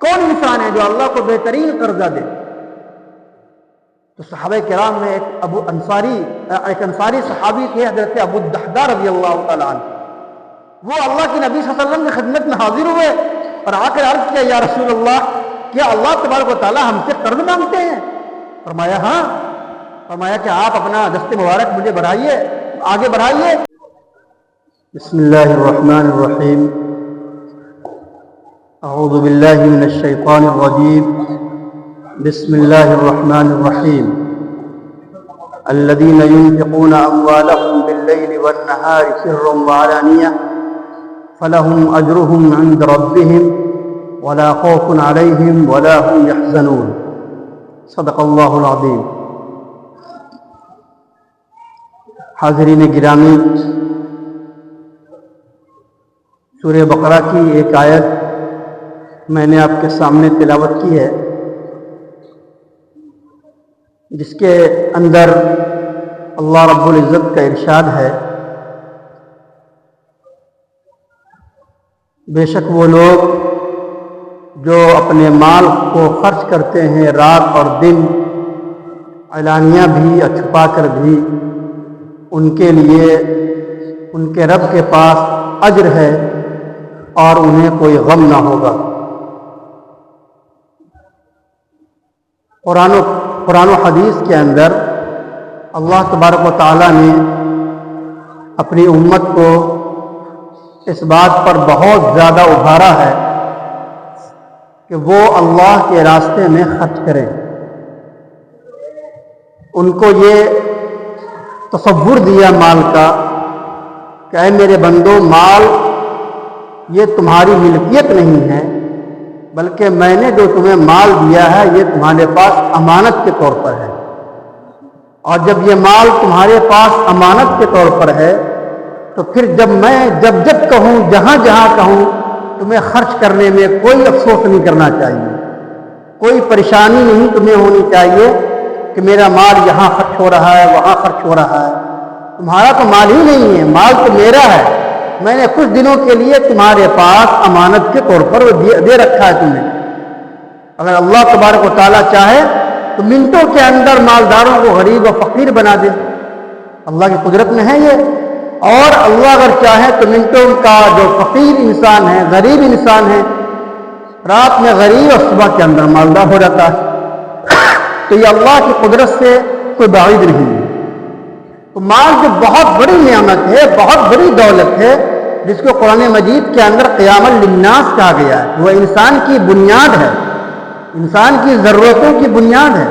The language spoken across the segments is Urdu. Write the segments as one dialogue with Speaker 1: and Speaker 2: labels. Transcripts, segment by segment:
Speaker 1: کون انسان ہے جو اللہ کو بہترین قرضہ دے؟ تو صحابہ کرام میں ایک انصاری صحابی تھے حضرت ابو الدحداء رضی اللہ تعالیٰ عنہ. وہ اللہ کے نبی صلی اللہ علیہ وسلم کی خدمت میں حاضر ہوئے اور آ کر عرض کیا یا رسول اللہ کیا اللہ تبارک و تعالیٰ ہم سے قرض مانگتے ہیں؟ فرمایا ہاں. فرمایا کہ آپ اپنا دست مبارک مجھے بڑھائیے، آگے بڑھائیے. بسم اللہ الرحمن الرحیم. اعوذ باللہ من الشیطان الرجیم. بسم اللہ الرحمن الرحیم. الذین ينفقون اموالهم باللیل والنہار سرا وعلانیہ فلهم اجرهم عند ربهم ولا خوف علیہم ولا هم يحزنون. صدق اللہ العظیم. حاضرین گرامی، سورہ بقرہ کی ایک آیت میں نے آپ کے سامنے تلاوت کی ہے، جس کے اندر اللہ رب العزت کا ارشاد ہے بے شک وہ لوگ جو اپنے مال کو خرچ کرتے ہیں رات اور دن، علانیہ بھی اور چھپا کر بھی، ان کے لیے ان کے رب کے پاس اجر ہے اور انہیں کوئی غم نہ ہوگا. قرآن و حدیث کے اندر اللہ تبارک و تعالیٰ نے اپنی امت کو اس بات پر بہت زیادہ ابھارا ہے کہ وہ اللہ کے راستے میں خرچ کریں. ان کو یہ تصور دیا مال کا کہ اے میرے بندو، مال یہ تمہاری ملکیت نہیں ہے، بلکہ میں نے جو تمہیں مال دیا ہے یہ تمہارے پاس امانت کے طور پر ہے. اور جب یہ مال تمہارے پاس امانت کے طور پر ہے تو پھر جب کہوں، جہاں کہوں، تمہیں خرچ کرنے میں کوئی افسوس نہیں کرنا چاہیے، کوئی پریشانی نہیں تمہیں ہونی چاہیے کہ میرا مال یہاں خرچ ہو رہا ہے، وہاں خرچ ہو رہا ہے. تمہارا تو مال ہی نہیں ہے، مال تو میرا ہے. میں نے کچھ دنوں کے لیے تمہارے پاس امانت کے طور پر دے رکھا ہے تمہیں. اگر اللہ تبارک و تعالیٰ چاہے تو منٹوں کے اندر مالداروں کو غریب و فقیر بنا دے. اللہ کی قدرت میں ہے یہ. اور اللہ اگر چاہے تو منٹوں کا جو فقیر انسان ہے، غریب انسان ہے، رات میں غریب اور صبح کے اندر مالدار ہو جاتا ہے. تو یہ اللہ کی قدرت سے کوئی بعید نہیں ہے. تو مال جو بہت بڑی نعمت ہے، بہت بڑی دولت ہے، جس کو قرآن مجید کے اندر قیام للناس کہا گیا ہے، وہ انسان کی بنیاد ہے، انسان کی ضرورتوں کی بنیاد ہے.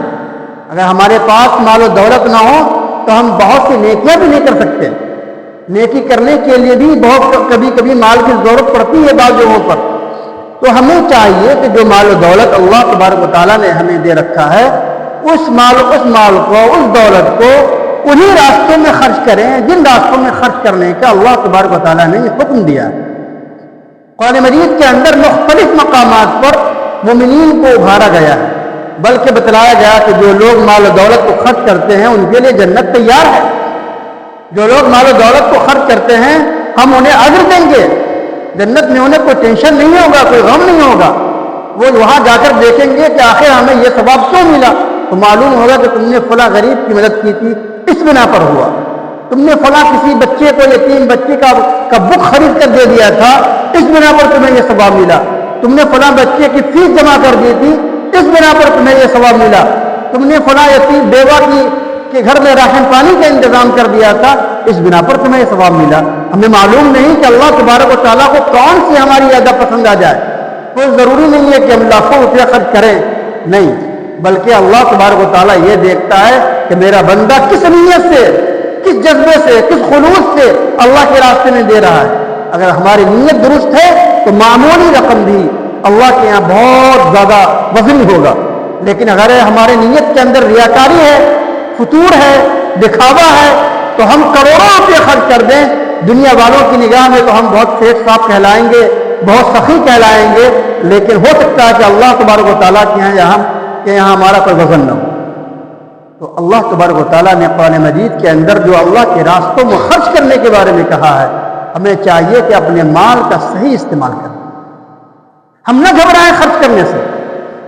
Speaker 1: اگر ہمارے پاس مال و دولت نہ ہو تو ہم بہت سی نیکیاں بھی نہیں کر سکتے. نیکی کرنے کے لیے بھی کبھی مال کی ضرورت پڑتی ہے بعض جگہوں پر. تو ہمیں چاہیے کہ جو مال و دولت اللہ تبارک و تعالیٰ نے ہمیں دے رکھا ہے، اس مال کو، اس دولت کو انہی راستوں میں خرچ کریں جن راستوں میں خرچ کرنے کا اللہ تبارک و تعالیٰ نے یہ حکم دیا. قرآن مجید کے اندر مختلف مقامات پر مومنین کو ابھارا گیا ہے، بلکہ بتلایا گیا کہ جو لوگ مال و دولت کو خرچ کرتے ہیں ان کے لیے جنت تیار ہے. جو لوگ مال و دولت کو خرچ کرتے ہیں ہم انہیں اجر دیں گے. جنت میں انہیں کوئی ٹینشن نہیں ہوگا، کوئی غم نہیں ہوگا. وہ وہاں جا کر دیکھیں گے کہ آخر ہمیں یہ ثواب کیوں ملا. تو معلوم ہوگا کہ تم نے فلاں غریب کی مدد کی تھی، اس بنا پر ہوا. تم نے فلاں کسی بچے کو، یتیم بچے کا بک خرید کر دے دیا تھا، اس بنا پر تمہیں یہ ثواب ملا. تم نے فلاں بچے کی فیس جمع کر دی تھی، اس بنا پر تمہیں یہ ثواب ملا. تم نے فلاں یتیم بیوہ کے گھر میں راشن پانی کا انتظام کر دیا تھا، اس بنا پر تمہیں یہ ثواب ملا. ہمیں معلوم نہیں کہ اللہ تبارک و تعالیٰ کو کون سی ہماری زیادہ پسند آ جائے. کوئی ضروری نہیں ہے کہ ہم لاکھوں روپیہ خرچ کریں، نہیں، بلکہ اللہ تبارک و تعالیٰ یہ دیکھتا ہے کہ میرا بندہ کس نیت سے، کس جذبے سے، کس خلوص سے اللہ کے راستے میں دے رہا ہے. اگر ہماری نیت درست ہے تو معمولی رقم بھی اللہ کے یہاں بہت زیادہ وزن ہوگا. لیکن اگر ہمارے نیت کے اندر ریاکاری ہے، فتور ہے، دکھاوا ہے، تو ہم کروڑوں روپے خرچ کر دیں، دنیا والوں کی نگاہ میں تو ہم بہت شیخ صاحب کہلائیں گے، بہت سخی کہلائیں گے، لیکن ہو سکتا ہے کہ اللہ تبارک و تعالیٰ کے یہاں ہمارا کوئی وزن نہ ہو. تو اللہ تبارک و تعالیٰ نے قرآن مجید کے اندر جو اللہ کے راستوں میں خرچ کرنے کے بارے میں کہا ہے، ہمیں چاہیے کہ اپنے مال کا صحیح استعمال کریں. ہم نہ گھبرائیں خرچ کرنے سے.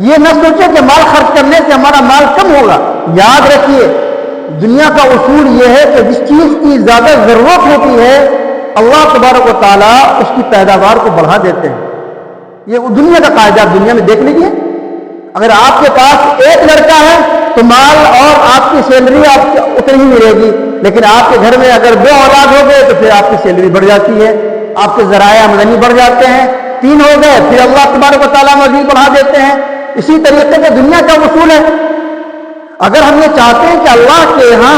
Speaker 1: یہ نہ سوچے کہ مال خرچ کرنے سے ہمارا مال کم ہوگا. یاد رکھیے دنیا کا اصول یہ ہے کہ جس چیز کی زیادہ ضرورت ہوتی ہے اللہ تبارک و تعالیٰ اس کی پیداوار کو بڑھا دیتے ہیں. یہ دنیا کا قاعدہ آپ دنیا میں دیکھ لیجیے. اگر آپ کے پاس ایک لڑکا ہے تو مال اور آپ کی سیلری آپ کو اتنی ہی ملے گی, لیکن آپ کے گھر میں اگر 2 اولاد ہو گئے تو پھر آپ کی سیلری بڑھ جاتی ہے, آپ کے ذرائع آمدنی بڑھ جاتے ہیں. 3 ہو گئے پھر اللہ تبارک و تعالیٰ مزید بڑھا دیتے ہیں. اسی طریقے سے دنیا کا اصول ہے. اگر ہم یہ چاہتے ہیں کہ اللہ کے یہاں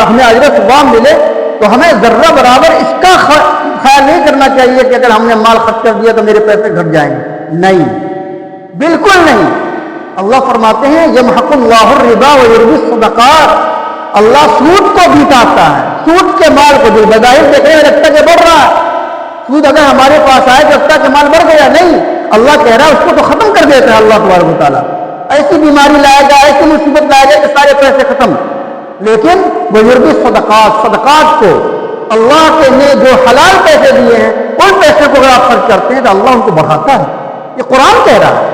Speaker 1: ہمیں اجر و ثواب ملے تو ہمیں ذرہ برابر اس کا خیال نہیں کرنا چاہیے کہ اگر ہم نے مال خرچ کر دیا تو میرے پیسے گھٹ جائیں گے. نہیں, بالکل نہیں. اللہ فرماتے ہیں یمحق اللہ الربا ویربی الصدقات. اللہ سود کو مٹاتا ہے, سود کے مال کو جو بظاہر دیکھنے میں لگتا ہے کہ بڑھ رہا ہے, سود اگر ہمارے پاس آئے تو لگتا ہے کہ مال بڑھ گیا. نہیں, اللہ کہہ رہا ہے اس کو تو ختم کر دیتا ہے اللہ تبارک و تعالیٰ. ایسی بیماری لائے گا, ایسی مصیبت لائے گا کہ سارے پیسے ختم. لیکن ویربی الصدقات, صدقات کو اللہ کے نے جو حلال پیسے دیے ہیں ان پیسے کو اگر آپ خرچ کرتے ہیں تو اللہ ان کو بڑھاتا ہے. یہ قرآن کہہ رہا ہے,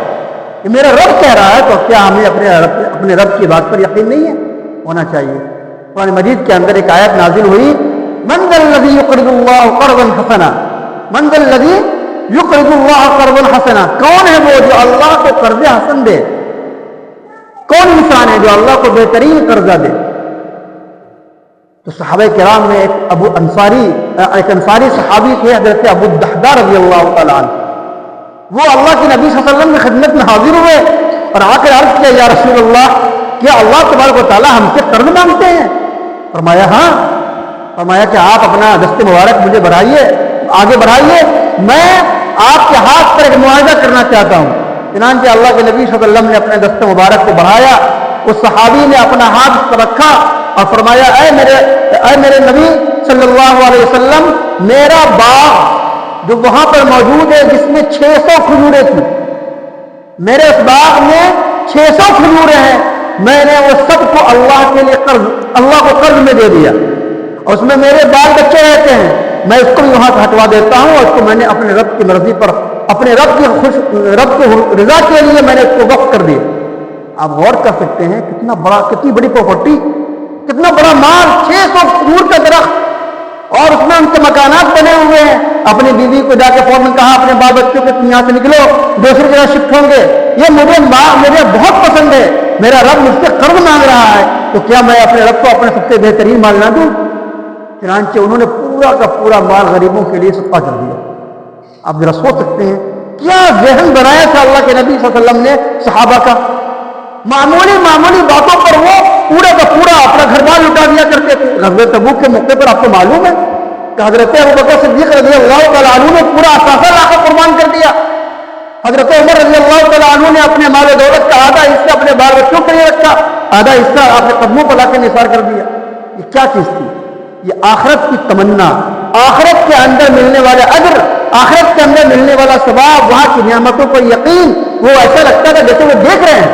Speaker 1: یہ میرا رب کہہ رہا ہے. تو کیا ہمیں اپنے رب کی بات پر یقین نہیں ہے؟ ہونا چاہیے. قرآن مجید کے اندر ایک آیت نازل ہوئی, من ذا الذی یقرض اللہ قرضا حسنا, من ذا الذی یقرض اللہ قرضا حسنا. کون ہے وہ جو اللہ کو قرض حسن دے؟ کون انسان ہے جو اللہ کو بہترین قرضہ دے؟ تو صحابہ کرام میں ایک انصاری صحابی تھے حضرت ابو الدحداء رضی اللہ تعالیٰ عنہ. وہ اللہ کے نبی صلی اللہ علیہ وسلم کی خدمت میں حاضر ہوئے اور آ کر عرض کیا, یا رسول اللہ کیا اللہ تبارک و تعالیٰ ہم سے قرض مانگتے ہیں؟ فرمایا ہاں. فرمایا کہ آپ اپنا دست مبارک مجھے آگے بڑھائیے, میں آپ کے ہاتھ پر ایک معاہدہ کرنا چاہتا ہوں. چنانچہ اللہ کے نبی صلی اللہ علیہ وسلم نے اپنے دست مبارک کو بڑھایا. اس صحابی نے اپنا ہاتھ اس پر رکھا اور فرمایا, اے میرے نبی صلی اللہ علیہ وسلم, میرا باغ جو وہاں پر موجود ہے جس میں 600 کھجوریں تھیں, میرے اس باغ میں 600 کھجوریں ہیں, میں نے وہ سب کو اللہ کے لیے اللہ کو قرض میں دے دیا. اور اس میں میرے بال بچے رہتے ہیں, میں اس کو بھی وہاں سے ہٹوا دیتا ہوں, اور اس کو میں نے اپنے رب کی مرضی پر, اپنے رب کی رضا کے لیے میں نے اس کو وقف کر دیا. آپ غور کر سکتے ہیں کتنی بڑی پراپرٹی, کتنا بڑا مال, 600 کھجور کا درخت, اور اس میں ان کے مکانات بنے ہوئے ہیں. اپنی بیوی کو جا کے فوراً کہا اپنے بال بچوں کے یہاں سے نکلو, دوسری جگہ شفٹ ہوں گے, یہ مجھے بہت پسند ہے, میرا رب مجھ سے قرض مانگ رہا ہے, تو کیا میں اپنے رب کو اپنے سب سے بہترین مال نہ دوں؟ چنانچہ انہوں نے پورا کا پورا مال غریبوں کے لیے صدقہ کر دیا. آپ ذرا سوچ سکتے ہیں کیا ذہن بنایا تھا اللہ کے نبی صلی اللہ علیہ وسلم نے صحابہ کا. معمولی باتوں پر وہ پورا کا پورا اپنا گھر بار لٹا دیا کرتے تھے. غزوہ تبوک کے موقع پر آپ کو معلوم ہے کہ حضرت ابوبکر صدیق رضی اللہ تعالیٰ عنہ نے پورا اثاثہ لا کر قربان کر دیا. حضرت عمر رضی اللہ تعالیٰ عنہ نے اپنے مال و دولت کا آدھا حصہ اپنے بال بچوں کے لیے رکھا, آدھا حصہ آپ کے قدموں پر لا کے نثار کر دیا. یہ کیا چیز تھی؟ یہ آخرت کی تمنا, آخرت کے اندر ملنے والا اجر, آخرت کے اندر ملنے والا ثواب, وہاں کی نعمتوں پر یقین. وہ ایسا لگتا تھا جیسے وہ دیکھ رہے ہیں.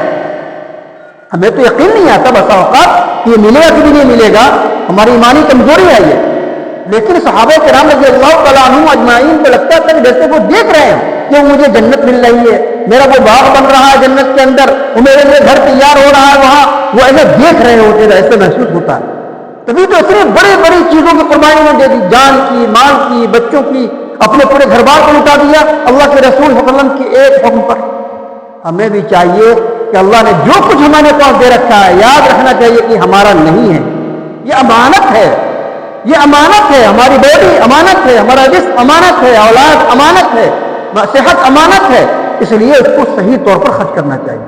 Speaker 1: ہمیں تو یقین نہیں آتا بسا اوقات یہ ملے گا کہ بھی نہیں ملے گا, ہماری ایمانی کمزوری ہے یہ. لیکن صحابہ کرام رضی اللہ تعالیٰ عنہم اجمعین کو لگتا تھا کہ جیسے وہ دیکھ رہے ہیں کہ مجھے جنت مل رہی ہے, میرا وہ باغ بن رہا ہے جنت کے اندر, وہ میرے لیے گھر تیار ہو رہا ہے وہاں, وہ ایسے دیکھ رہے ہوتے ہیں, ایسے محسوس ہوتا ہے. تبھی تو اتنی بڑی چیزوں کی قربانی نے دے دی, جان کی, مال کی, بچوں کی, اپنے پورے گھر بار کو لٹا دیا اللہ کے رسول صلی اللہ علیہ وسلم کے ایک حکم پر. ہمیں بھی چاہیے کہ اللہ نے جو کچھ ہمارے پاس دے رکھا ہے یاد رکھنا چاہیے کہ ہمارا نہیں ہے, یہ امانت ہے, یہ امانت ہے. ہماری باڈی امانت ہے, ہمارا جسم امانت ہے, اولاد امانت ہے, صحت امانت ہے. اس لیے اس کو صحیح طور پر خرچ کرنا چاہیے.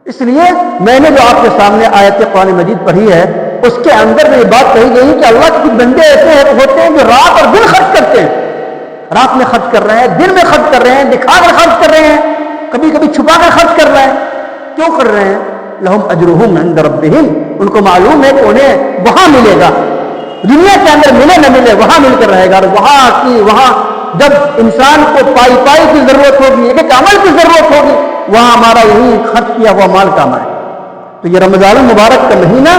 Speaker 1: اس لیے میں نے جو آپ کے سامنے آیت قرآن مجید پڑھی ہے اس کے اندر میں یہ بات کہی گئی کہ اللہ کے کچھ بندے ایسے ہوتے ہیں جو رات اور دن خرچ کرتے ہیں. رات میں خرچ کر رہے ہیں, دن میں خرچ کر رہے ہیں, دکھا کر خرچ کر رہے ہیں, کبھی چھپا کر خرچ کر رہے ہیں. کیوں کر رہے ہیں؟ لہم اجرہم عند ربہم, ان کو معلوم ہے کہ انہیں وہاں ملے گا, دنیا کے اندر ملے نہ ملے وہاں مل کر رہے گا. اور وہاں جب انسان کو پائی کی ضرورت ہوگی, ایک عمل کی ضرورت ہوگی, وہاں ہمارا یہی خرچ کیا ہوا مال کام آئے. تو یہ رمضان المبارک کا مہینہ,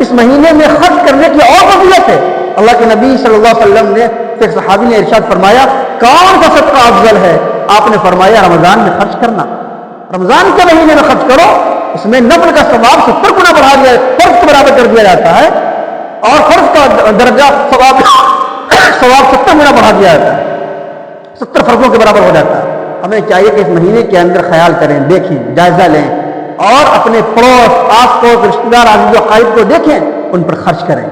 Speaker 1: اس مہینے میں خرچ کرنے کی اور فضیلت ہے. اللہ کے نبی صلی اللہ علیہ وسلم نے ایک صحابی نے ارشاد فرمایا, کون سا صدقہ افضل ہے, آپ نے فرمایا رمضان میں خرچ کرنا، رمضان کے مہینے میں خرچ کرو، اس میں نفل کا ثواب 70 گنا بڑھا دیا، فرض کے برابر کر دیا جاتا ہے، اور فرض کا درجہ ثواب 70 گنا بڑھا دیا جاتا ہے، 70 فرضوں کے برابر ہو جاتا ہے۔ ہمیں چاہیے کہ اس مہینے کے اندر خیال کریں، دیکھیں، جائزہ لیں، اور اپنے پڑوس، آس پڑوس، رشتہ دار، عزیز و قریب کو دیکھیں، ان پر خرچ کریں،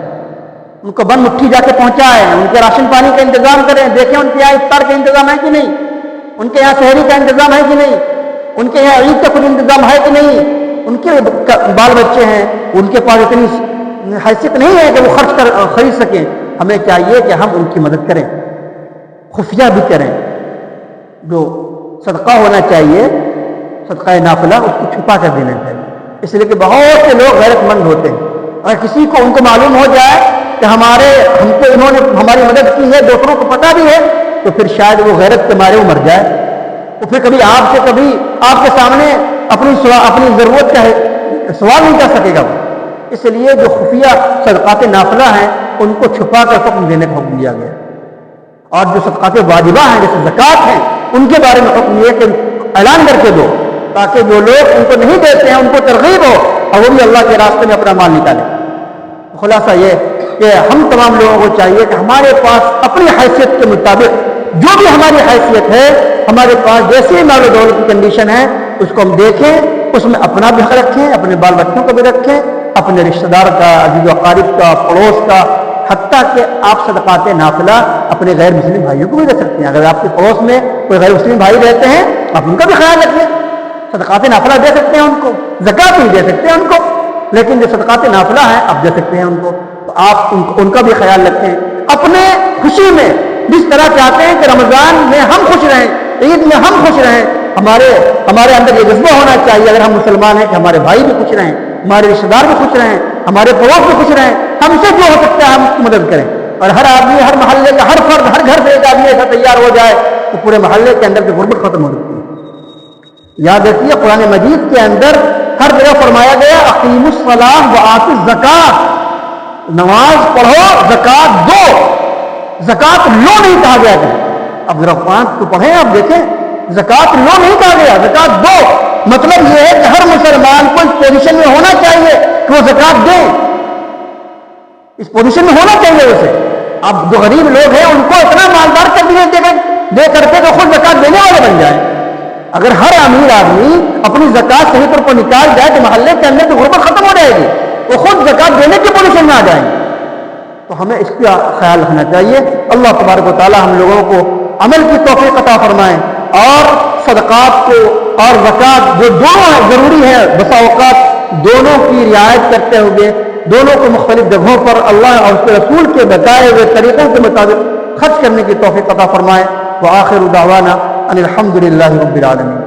Speaker 1: ان کو بند مٹھی جا کے پہنچائیں، ان کے راشن پانی کا انتظام کریں، دیکھیں ان کے یہاں افطار کا انتظام ہے کہ نہیں، ان کے یہاں سحری کا انتظام ہے کہ نہیں، ان کے یہاں عید کا کچھ انتظام ہے کہ نہیں، ان کے بال بچے ہیں، ان کے پاس اتنی حیثیت نہیں ہے کہ وہ خرید سکیں۔ ہمیں چاہیے کہ ہم ان کی مدد کریں، خفیہ بھی کریں، جو صدقہ ہونا چاہیے، صدقہ نافلہ، اس کو چھپا کر دینا چاہیے، اس لیے کہ بہت سے لوگ غیرت مند ہوتے ہیں، اگر کسی کو ان کو معلوم ہو جائے کہ ہم کو انہوں نے ہماری مدد کی ہے، دوسروں کو پتہ بھی ہے، تو پھر شاید وہ غیرت کے مارے وہ مر جائے، وہ پھر کبھی آپ کے سامنے اپنی ضرورت کا سوال نہیں کر سکے گا وہ۔ اس لیے جو خفیہ صدقات نافلہ ہیں ان کو چھپا کر حکم دینے کا حکم دیا گیا، اور جو صدقات واجبہ ہیں جیسے زکوٰۃ ہیں ان کے بارے میں حکم یہ کہ اعلان کر کے دو، تاکہ جو لوگ ان کو نہیں دیتے ہیں ان کو ترغیب ہو اور وہ بھی اللہ کے راستے میں اپنا مال نکالیں۔ خلاصہ یہ کہ ہم تمام لوگوں کو چاہیے کہ ہمارے پاس اپنی حیثیت کے مطابق جو بھی ہماری حیثیت ہے، ہمارے پاس جیسی مال و دولت کی کنڈیشن ہے، اس کو ہم دیکھیں، اس میں اپنا بھی حق رکھیں، اپنے بال بچوں کو بھی رکھیں، اپنے رشتہ دار کا، عزیز و اقارب کا، پڑوس کا، حتیٰ کہ آپ صدقات نافلہ اپنے غیر مسلم بھائیوں کو بھی دے سکتے ہیں۔ اگر آپ کے پڑوس میں کوئی غیر مسلم بھائی رہتے ہیں آپ ان کا بھی خیال رکھیں، صدقات نافلہ دے سکتے ہیں ان کو، زکوٰۃ نہیں دے سکتے ہیں ان کو، لیکن جو صدقات نافلہ ہیں آپ دے سکتے ہیں ان کو، تو آپ ان کا بھی خیال رکھیں۔ اپنے خوشی میں جس طرح چاہتے ہیں کہ رمضان میں ہم خوش رہیں، عید میں ہم خوش رہیں، ہمارے اندر یہ جذبہ ہونا چاہیے، اگر ہم مسلمان ہیں، کہ ہمارے بھائی بھی خوش رہیں، ہمارے رشتہ دار بھی خوش رہیں، ہمارے پڑوس بھی خوش رہیں، ہم سے جو ہو سکتا ہے ہم اس کی مدد کریں، اور ہر آدمی، ہر محلے کا ہر فرد، ہر گھر سے ایک آدمی ایسا تیار ہو جائے تو پورے محلے کے اندر کی غربت ختم ہو جاتی ہے۔ یاد رکھیے قرآن مجید کے اندر ہر جگہ فرمایا گیا اقیموا الصلاۃ وآتوا الزکاۃ، نماز پڑھو، زکوٰۃ دو، زکوٰۃ لو نہیں کہا گیا کہ اب ذرا قرآن تو پڑھیں، آپ دیکھیں، زکوٰۃ لو نہیں کہا گیا، زکوٰۃ دو، مطلب یہ ہے کہ ہر مسلمان کو اس پوزیشن میں ہونا چاہیے کہ وہ زکوٰۃ دیں، اس پوزیشن میں ہونا چاہیے اسے۔ اب جو غریب لوگ ہیں ان کو اتنا مالدار کر دے کرتے کہ خود زکوٰۃ دینے والے بن جائیں۔ اگر ہر امیر آدمی اپنی زکوٰۃ صحیح طور پر نکال جائے تو محلے کے اندر تو غربت ختم ہو جائے گی، وہ خود زکوٰۃ دینے کی پوزیشن میں آ جائیں گے۔ تو ہمیں اس کا خیال رکھنا چاہیے۔ اللہ تبارک و تعالی ہم لوگوں کو عمل کی توفیق عطا فرمائیں، اور صدقات کو اور زکوٰۃ جو دونوں ضروری ہے، بسا اوقات دونوں کی رعایت کرتے ہوئے دونوں کو مختلف جگہوں پر اللہ اور اس کے رسول کے بتائے ہوئے طریقوں کے مطابق خرچ کرنے کی توفیق عطا فرمائیں۔ وآخر دعوانا ان الحمد للہ رب العالمین۔